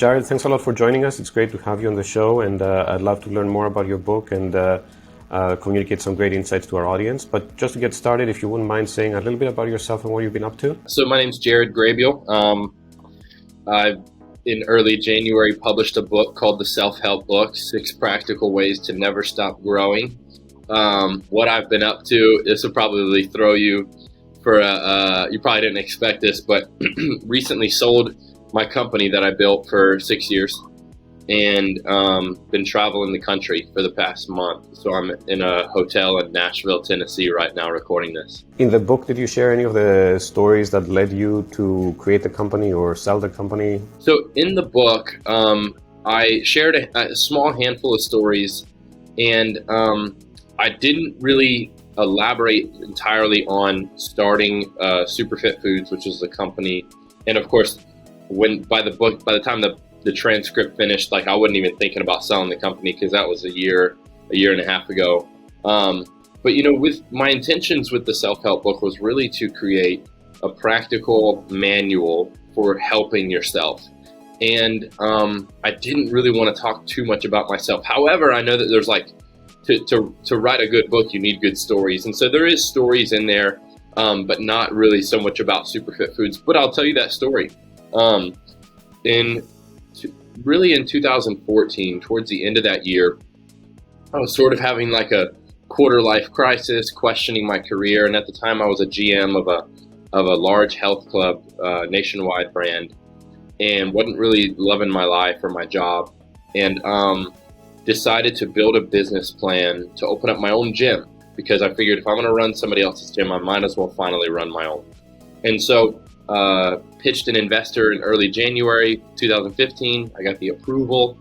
Jared, thanks a lot for joining us. It's great to have you on the show, and I'd love to learn more about your book and communicate some great insights to our audience. But just to get started, if you wouldn't mind saying a little bit about yourself and what you've been up to. So my name's Jared Graybeal. I, in early January, published a book called The Self-Help Book, 6 Practical Ways to Never Stop Growing. What I've been up to, this will probably throw you for you probably didn't expect this, but recently sold my company that I built for 6 years and been traveling the country for the past month. So I'm in a hotel in Nashville, Tennessee right now recording this. In the book, did you share any of the stories that led you to create the company or sell the company? So in the book, I shared a small handful of stories, and I didn't really elaborate entirely on starting Superfit Foods, which is the company. And of course, by the time the transcript finished, like I wasn't even thinking about selling the company because that was a year and a half ago. But with my intentions with the self-help book was really to create a practical manual for helping yourself. And I didn't really want to talk too much about myself. However, I know that there's to write a good book, you need good stories. And so there is stories in there, but not really so much about Superfit Foods. But I'll tell you that story. In 2014, towards the end of that year, I was sort of having like a quarter life crisis, questioning my career. And at the time I was a GM of a large health club, nationwide brand, and wasn't really loving my life or my job. And, decided to build a business plan to open up my own gym, because I figured if I'm going to run somebody else's gym, I might as well finally run my own. And so pitched an investor in early January 2015. I got the approval,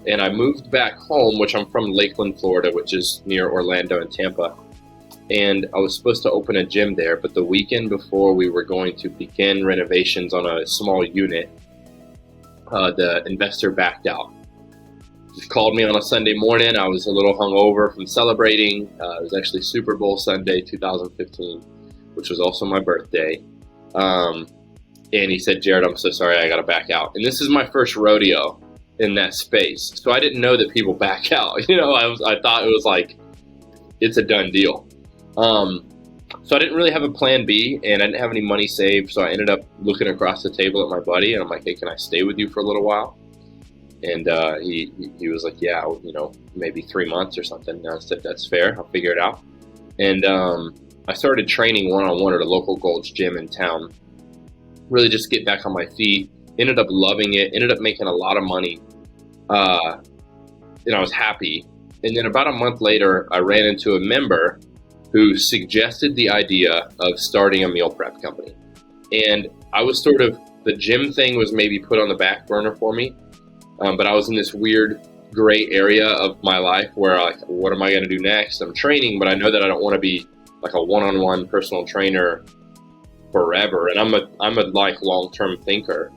and I moved back home, which I'm from Lakeland, Florida, which is near Orlando and Tampa. And I was supposed to open a gym there, but the weekend before we were going to begin renovations on a small unit, the investor backed out. Just called me on a Sunday morning. I was a little hungover from celebrating. It was actually Super Bowl Sunday 2015, which was also my birthday. And he said, "Jared, I'm so sorry, I got to back out." And this is my first rodeo in that space. So I didn't know that people back out. I thought it was like, it's a done deal. So I didn't really have a plan B, and I didn't have any money saved. So I ended up looking across the table at my buddy, and I'm like, "Hey, can I stay with you for a little while?" And he was like, "Yeah, maybe 3 months or something." And I said, "That's fair. I'll figure it out." And I started training one-on-one at a local Gold's gym in town. Really just get back on my feet. Ended up loving it. Ended up making a lot of money. And I was happy. And then about a month later, I ran into a member who suggested the idea of starting a meal prep company. And I was the gym thing was maybe put on the back burner for me. But I was in this weird gray area of my life where what am I going to do next? I'm training, but I know that I don't want to be like a one-on-one personal trainer forever. And I'm a long-term thinker.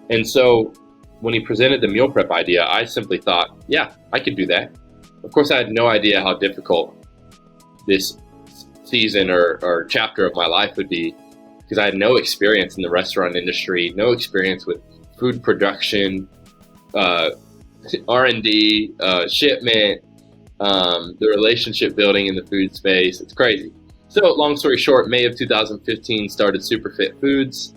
And so when he presented the meal prep idea, I simply thought, yeah, I could do that. Of course, I had no idea how difficult this season or chapter of my life would be, because I had no experience in the restaurant industry, no experience with food production, R&D, shipment, the relationship building in the food space. It's crazy. So long story short, May of 2015 started Superfit Foods.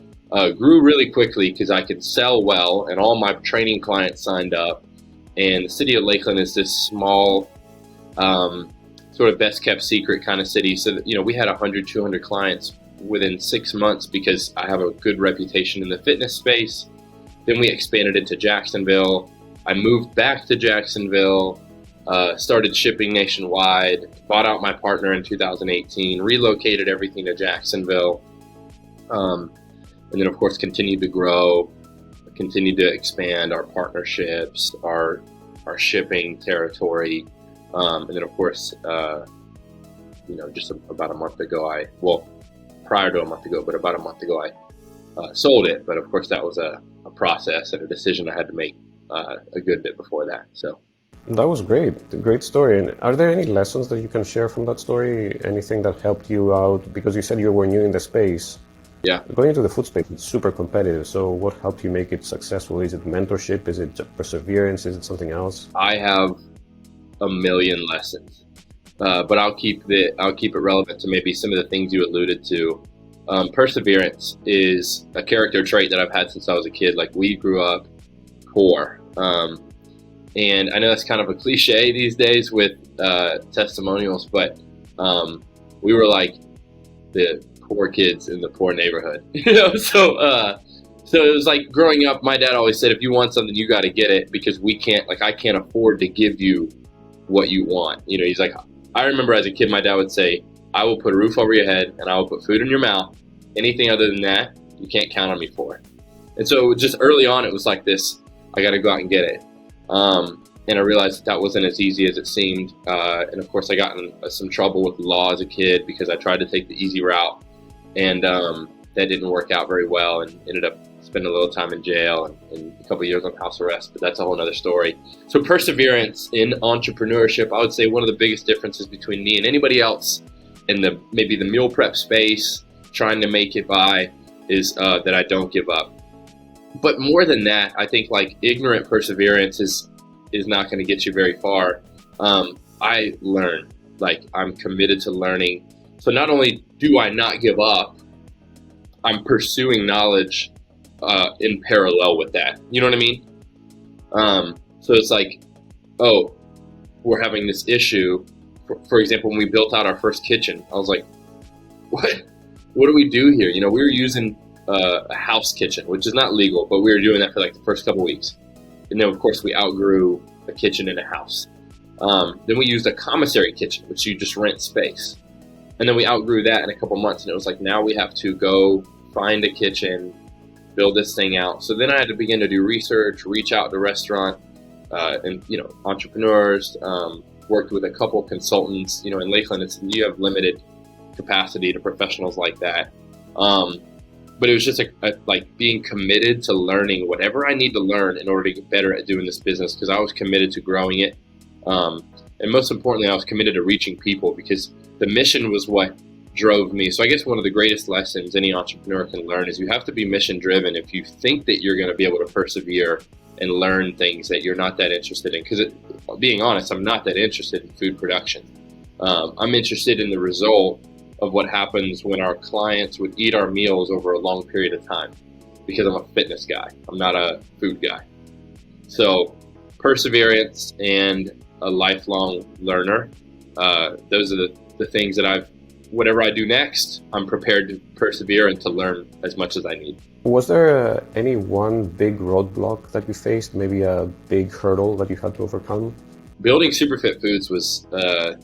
Grew really quickly because I could sell well, and all my training clients signed up. And the city of Lakeland is this small, sort of best kept secret kind of city. So that, we had 100, 200 clients within 6 months because I have a good reputation in the fitness space. Then we expanded into Jacksonville. I moved back to Jacksonville, started shipping nationwide, bought out my partner in 2018, relocated everything to Jacksonville, and then of course continued to grow, continued to expand our partnerships, our shipping territory, and then of course, just about a month ago, prior to a month ago, but about a month ago, I sold it. But of course, that was a process and a decision I had to make a good bit before that. So that was great. Great story. And are there any lessons that you can share from that story? Anything that helped you out? Because you said you were new in the space. Yeah. Going into the food space, it's super competitive. So what helped you make it successful? Is it mentorship? Is it perseverance? Is it something else? I have a million lessons, but I'll keep it relevant to maybe some of the things you alluded to. Perseverance is a character trait that I've had since I was a kid. Like, we grew up poor, and I know that's kind of a cliche these days with testimonials, but we were like the poor kids in the poor neighborhood, So it was like, growing up, my dad always said, if you want something, you got to get it, because I can't afford to give you what you want. He's like, I remember as a kid, my dad would say, I will put a roof over your head and I will put food in your mouth. Anything other than that, you can't count on me for it. And so just early on, it was like this, I got to go out and get it. And I realized that wasn't as easy as it seemed. And of course, I got in some trouble with the law as a kid because I tried to take the easy route. And that didn't work out very well, and ended up spending a little time in jail and a couple of years on house arrest, but that's a whole nother story. So perseverance in entrepreneurship, I would say one of the biggest differences between me and anybody else in maybe the meal prep space, trying to make it by, is that I don't give up. But more than that, I think like ignorant perseverance is not going to get you very far. I learn, like, I'm committed to learning. So not only do I not give up, I'm pursuing knowledge in parallel with that. You know what I mean? So it's like, oh, we're having this issue. For example, when we built out our first kitchen, I was like, what do we do here? We were using a house kitchen, which is not legal, but we were doing that for like the first couple weeks. And then of course we outgrew a kitchen in a house. Then we used a commissary kitchen, which you just rent space. And then we outgrew that in a couple months. And it was like, now we have to go find a kitchen, build this thing out. So then I had to begin to do research, reach out to restaurant and entrepreneurs, worked with a couple consultants. In Lakeland, you have limited capacity to professionals like that. But it was just like being committed to learning whatever I need to learn in order to get better at doing this business, because I was committed to growing it. And most importantly, I was committed to reaching people, because the mission was what drove me. So I guess one of the greatest lessons any entrepreneur can learn is you have to be mission driven if you think that you're going to be able to persevere and learn things that you're not that interested in. Because being honest, I'm not that interested in food production. I'm interested in the result of what happens when our clients would eat our meals over a long period of time, because I'm a fitness guy. I'm not a food guy. So perseverance and a lifelong learner. Those are the things that whatever I do next, I'm prepared to persevere and to learn as much as I need. Was there any one big roadblock that you faced, maybe a big hurdle that you had to overcome? Building Superfit Foods was the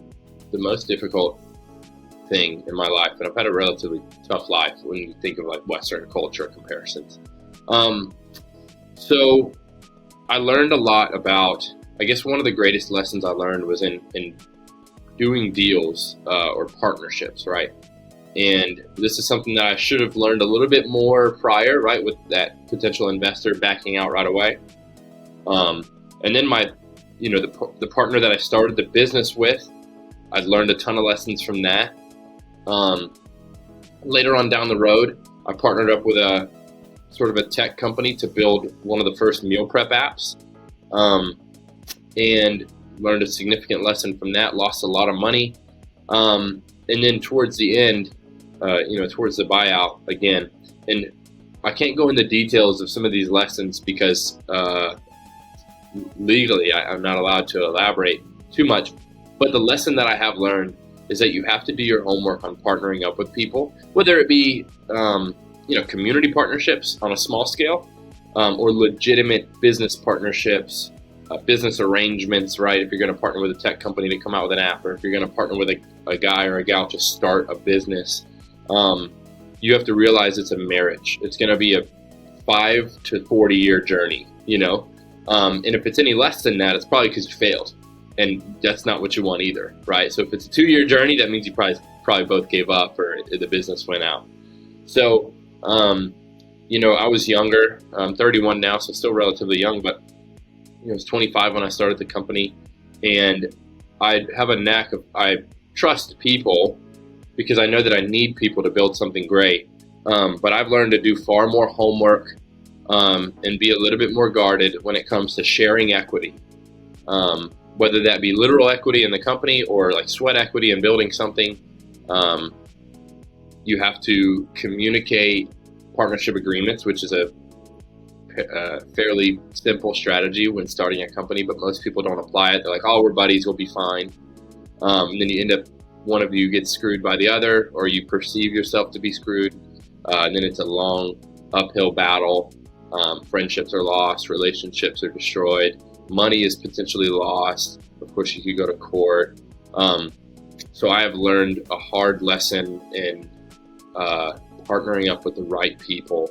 most difficult thing in my life, and I've had a relatively tough life when you think of like Western culture comparisons. So I learned a lot about, I guess one of the greatest lessons I learned was in doing deals or partnerships, right? And this is something that I should have learned a little bit more prior, right, with that potential investor backing out right away. And then the partner that I started the business with, I'd learned a ton of lessons from that. Later on down the road, I partnered up with a sort of a tech company to build one of the first meal prep apps, and learned a significant lesson from that, lost a lot of money. And then towards the end, towards the buyout again, and I can't go into details of some of these lessons because legally I'm not allowed to elaborate too much, but the lesson that I have learned is that you have to do your homework on partnering up with people, whether it be community partnerships on a small scale, or legitimate business partnerships, business arrangements, right? If you're going to partner with a tech company to come out with an app, or if you're going to partner with a guy or a gal to start a business, you have to realize it's a marriage. It's going to be a 5 to 40 year journey, and if it's any less than that, it's probably because you failed. And that's not what you want either, right? So if it's a 2-year journey, that means you probably both gave up or the business went out. So, I was younger. I'm 31 now, so still relatively young, but I was 25 when I started the company. And I have a knack of, I trust people because I know that I need people to build something great. But I've learned to do far more homework and be a little bit more guarded when it comes to sharing equity, whether that be literal equity in the company or like sweat equity in building something. You have to communicate partnership agreements, which is a fairly simple strategy when starting a company, but most people don't apply it. They're like, oh, we're buddies, we'll be fine. And then you end up, one of you gets screwed by the other, or you perceive yourself to be screwed. And then it's a long uphill battle. Friendships are lost, relationships are destroyed, money is potentially lost. Of course, you could go to court. So I have learned a hard lesson in partnering up with the right people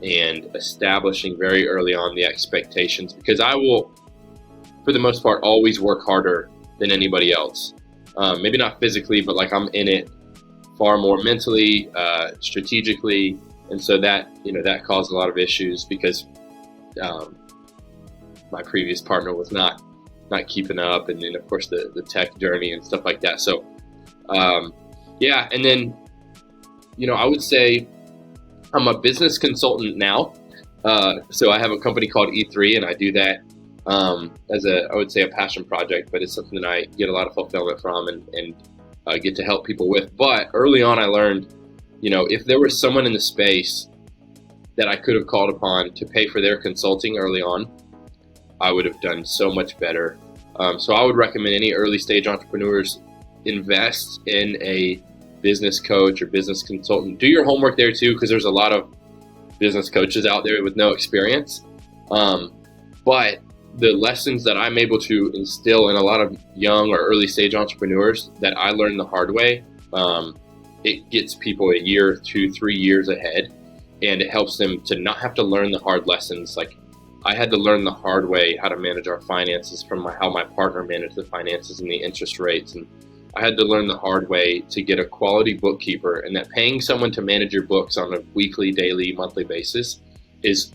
and establishing very early on the expectations, because I will, for the most part, always work harder than anybody else. Maybe not physically, but like I'm in it far more mentally, strategically. And so that, that caused a lot of issues because my previous partner was not keeping up. And then of course the tech journey and stuff like that. So yeah. And then, I would say I'm a business consultant now. So I have a company called E3 and I do that as I would say a passion project, but it's something that I get a lot of fulfillment from and get to help people with. But early on I learned, if there was someone in the space that I could have called upon to pay for their consulting early on, I would have done so much better. So I would recommend any early stage entrepreneurs invest in a business coach or business consultant. Do your homework there too, because there's a lot of business coaches out there with no experience. But the lessons that I'm able to instill in a lot of young or early stage entrepreneurs that I learned the hard way, it gets people a year, 2, 3 years ahead, and it helps them to not have to learn the hard lessons. Like I had to learn the hard way how to manage our finances from how my partner managed the finances and the interest rates. And I had to learn the hard way to get a quality bookkeeper, and that paying someone to manage your books on a weekly, daily, monthly basis is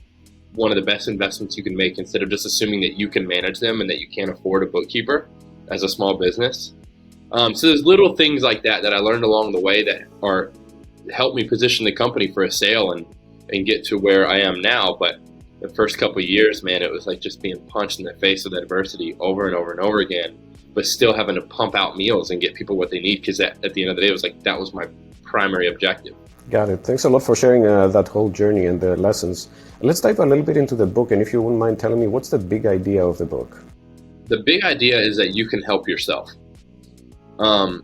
one of the best investments you can make, instead of just assuming that you can manage them and that you can't afford a bookkeeper as a small business. So there's little things like that I learned along the way that help me position the company for a sale and get to where I am now. But the first couple of years, man, it was like just being punched in the face with adversity over and over and over again, but still having to pump out meals and get people what they need, because at the end of the day, it was like that was my primary objective. Got it. Thanks a lot for sharing that whole journey and the lessons. Let's dive a little bit into the book, and if you wouldn't mind telling me, what's the big idea of the book? The big idea is that you can help yourself. And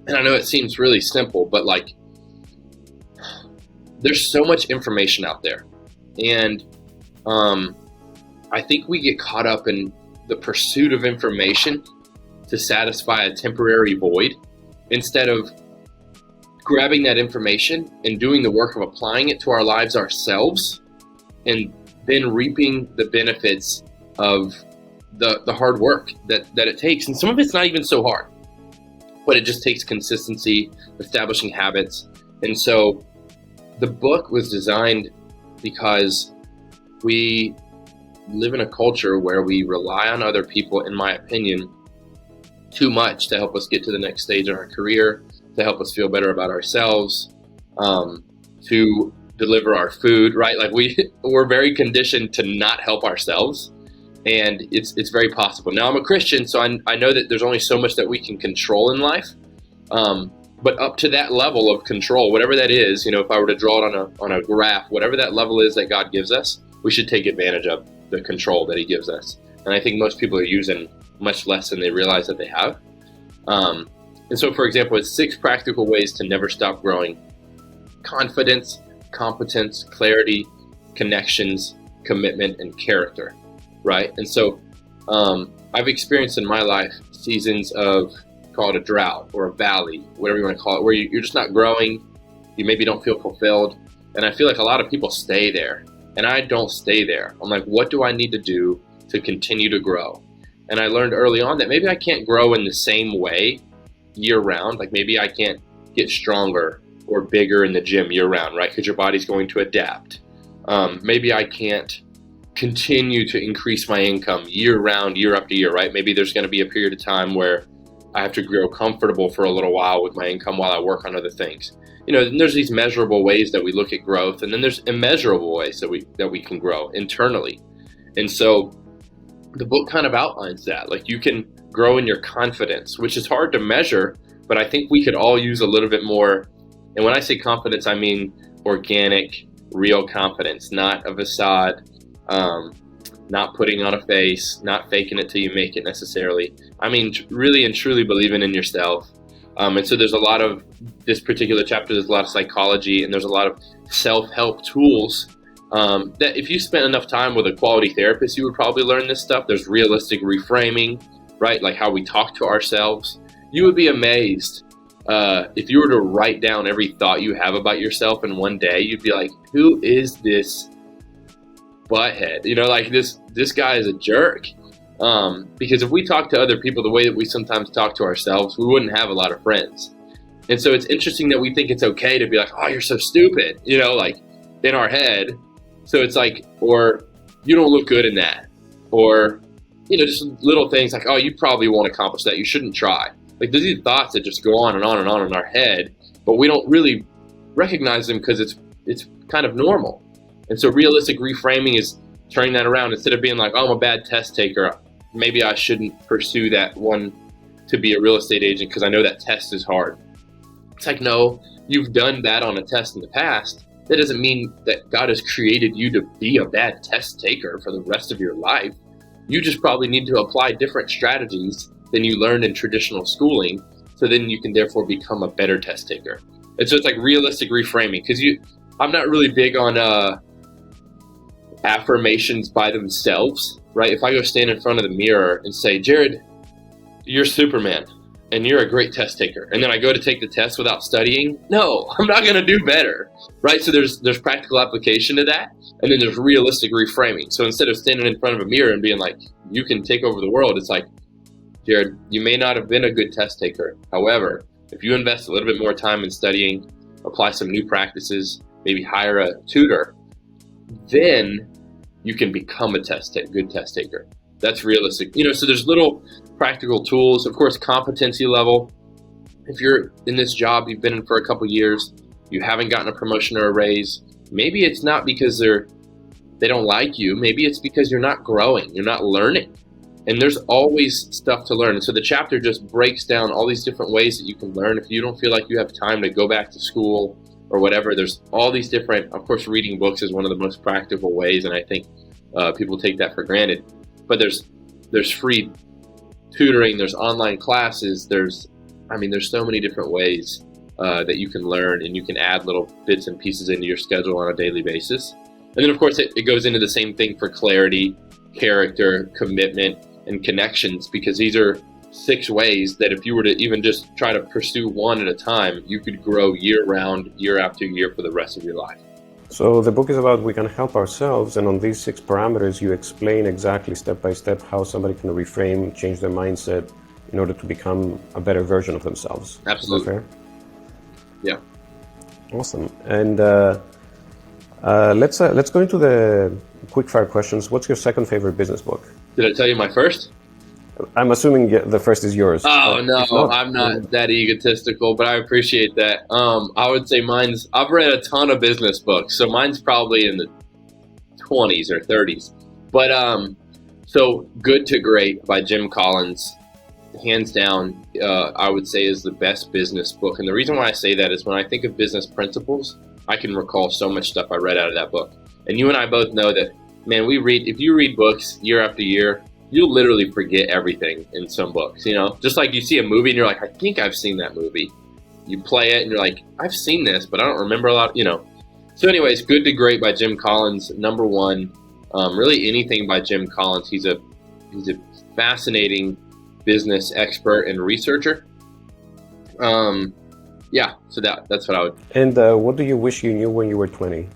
I know it seems really simple, but like there's so much information out there. And I think we get caught up in the pursuit of information to satisfy a temporary void, instead of grabbing that information and doing the work of applying it to our lives ourselves, and then reaping the benefits of the hard work that it takes. And some of it's not even so hard, but it just takes consistency, establishing habits. And so the book was designed because we live in a culture where we rely on other people, in my opinion, too much to help us get to the next stage in our career, to help us feel better about ourselves, to deliver our food, right? Like we're very conditioned to not help ourselves, and it's very possible. Now I'm a Christian, so I know that there's only so much that we can control in life, but up to that level of control, whatever that is, if I were to draw it on a graph, whatever that level is that God gives us, we should take advantage of the control that He gives us. And I think most people are using much less than they realize that they have. And so, for example, it's 6 practical ways to never stop growing: confidence, competence, clarity, connections, commitment, and character, right? And so I've experienced in my life seasons of, call it a drought or a valley, whatever you want to call it, where you're just not growing, you maybe don't feel fulfilled. And I feel like a lot of people stay there, and I don't stay there. I'm like, what do I need to do to continue to grow? And I learned early on that maybe I can't grow in the same way year round. Like maybe I can't get stronger or bigger in the gym year round, right? Because your body's going to adapt. Maybe I can't continue to increase my income year round, year after year, right? Maybe there's going to be a period of time where I have to grow comfortable for a little while with my income while I work on other things. And there's these measurable ways that we look at growth, and then there's immeasurable ways that we can grow internally. And so the book kind of outlines that. Like, you can grow in your confidence, which is hard to measure, but I think we could all use a little bit more. And when I say confidence, I mean organic, real confidence, not a facade, not putting on a face, not faking it till you make it necessarily. I mean, really and truly believing in yourself. And so there's a lot of this particular chapter, there's a lot of psychology, and there's a lot of self-help tools that if you spent enough time with a quality therapist, you would probably learn this stuff. There's realistic reframing, right? Like how we talk to ourselves. You would be amazed if you were to write down every thought you have about yourself in one day. You'd be like, who is this butthead? Like this guy is a jerk. Because if we talk to other people the way that we sometimes talk to ourselves, we wouldn't have a lot of friends. And so it's interesting that we think it's okay to be like, oh, you're so stupid, like in our head. So it's like, or you don't look good in that, or, just little things like, oh, you probably won't accomplish that. You shouldn't try. Like, there's these thoughts that just go on and on and on in our head, but we don't really recognize them because it's kind of normal. And so realistic reframing is turning that around. Instead of being like, oh, I'm a bad test taker, maybe I shouldn't pursue that one to be a real estate agent because I know that test is hard. It's like, no, you've done that on a test in the past. That doesn't mean that God has created you to be a bad test taker for the rest of your life. You just probably need to apply different strategies than you learned in traditional schooling, so then you can therefore become a better test taker. And so it's like realistic reframing, because I'm not really big on affirmations by themselves, right? If I go stand in front of the mirror and say, Jared, you're Superman and you're a great test taker, and then I go to take the test without studying, no, I'm not going to do better, right? So there's practical application to that, and then there's realistic reframing. So instead of standing in front of a mirror and being like, you can take over the world, it's like, Jared, you may not have been a good test taker. However, if you invest a little bit more time in studying, apply some new practices, maybe hire a tutor, then you can become a good test taker. That's realistic. So there's little practical tools. Of course, competency level. If you're in this job, you've been in for a couple years, you haven't gotten a promotion or a raise, maybe it's not because they don't like you. Maybe it's because you're not growing, you're not learning. And there's always stuff to learn. And so the chapter just breaks down all these different ways that you can learn. If you don't feel like you have time to go back to school or whatever, there's all these different, of course, reading books is one of the most practical ways. And I think people take that for granted. But there's free tutoring, there's online classes, there's so many different ways that you can learn, and you can add little bits and pieces into your schedule on a daily basis. And then, of course, it goes into the same thing for clarity, character, commitment, and connections, because these are 6 ways that if you were to even just try to pursue one at a time, you could grow year round, year after year for the rest of your life. So the book is about we can help ourselves, and on these 6 parameters, you explain exactly step by step how somebody can reframe, change their mindset in order to become a better version of themselves. Absolutely. Is that fair? Yeah. Awesome. And let's go into the quickfire questions. What's your second favorite business book? Did I tell you my first? I'm assuming the first is yours. Oh, no, I'm not that egotistical, but I appreciate that. I would say I've read a ton of business books, so mine's probably in the 20s or 30s. But so Good to Great by Jim Collins, hands down, I would say is the best business book. And the reason why I say that is when I think of business principles, I can recall so much stuff I read out of that book. And you and I both know that, man, if you read books year after year, you'll literally forget everything in some books, just like you see a movie and you're like, I think I've seen that movie. You play it and you're like, I've seen this, but I don't remember a lot, So anyways, Good to Great by Jim Collins, number 1. Really anything by Jim Collins. He's a fascinating business expert and researcher. Yeah, so that's what I would. And what do you wish you knew when you were 20?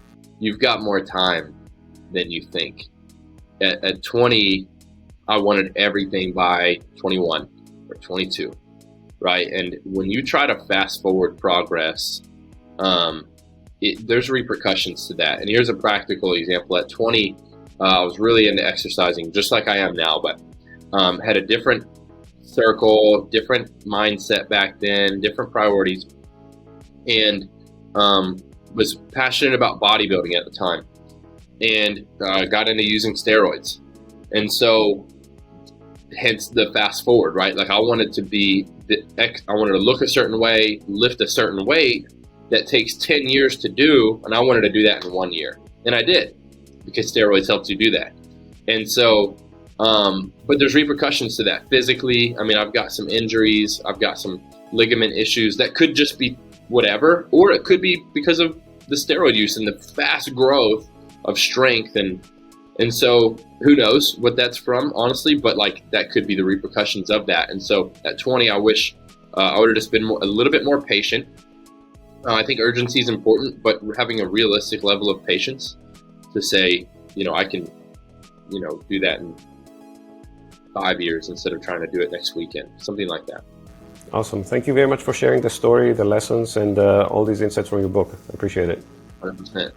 You've got more time than you think. At 20, I wanted everything by 21 or 22, right? And when you try to fast forward progress, there's repercussions to that. And here's a practical example. At 20, I was really into exercising, just like I am now, but had a different circle, different mindset back then, different priorities, and was passionate about bodybuilding at the time, and got into using steroids. And so hence the fast forward, right? Like I wanted to look a certain way, lift a certain weight that takes 10 years to do, and I wanted to do that in 1 year. And I did, because steroids helps you do that. And so, but there's repercussions to that physically. I mean, I've got some injuries, I've got some ligament issues that could just be whatever, or it could be because of the steroid use and the fast growth of strength. And so who knows what that's from, honestly, but like that could be the repercussions of that. And so at 20, I wish I would have just been a little bit more patient. I think urgency is important, but having a realistic level of patience to say, I can, do that in 5 years instead of trying to do it next weekend, something like that. Awesome. Thank you very much for sharing the story, the lessons, and all these insights from your book. I appreciate it. 100%.